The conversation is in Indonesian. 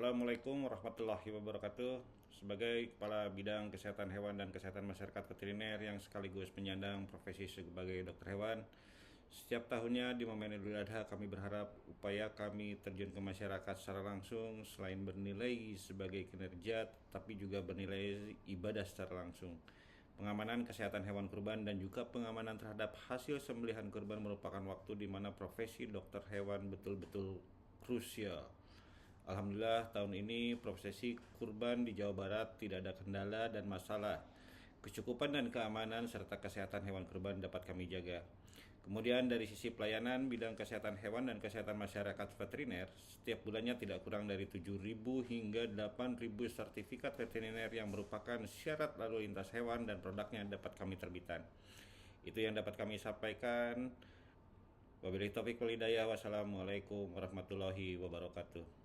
Assalamualaikum warahmatullahi wabarakatuh. Sebagai Kepala Bidang Kesehatan Hewan dan Kesehatan Masyarakat Veteriner yang sekaligus penyandang profesi sebagai dokter hewan, setiap tahunnya di momen Idul Adha kami berharap upaya kami terjun ke masyarakat secara langsung selain bernilai sebagai kinerja, tapi juga bernilai ibadah secara langsung. Pengamanan kesehatan hewan kurban dan juga pengamanan terhadap hasil sembelihan kurban merupakan waktu di mana profesi dokter hewan betul-betul krusial. Alhamdulillah tahun ini prosesi kurban di Jawa Barat tidak ada kendala dan masalah. Kecukupan dan keamanan serta kesehatan hewan kurban dapat kami jaga. Kemudian dari sisi pelayanan bidang kesehatan hewan dan kesehatan masyarakat veteriner, setiap bulannya tidak kurang dari 7.000 hingga 8.000 sertifikat veteriner yang merupakan syarat lalu lintas hewan dan produknya dapat kami terbitkan. Itu yang dapat kami sampaikan. Wabillahi taufiq wal hidayah. Wassalamualaikum warahmatullahi wabarakatuh.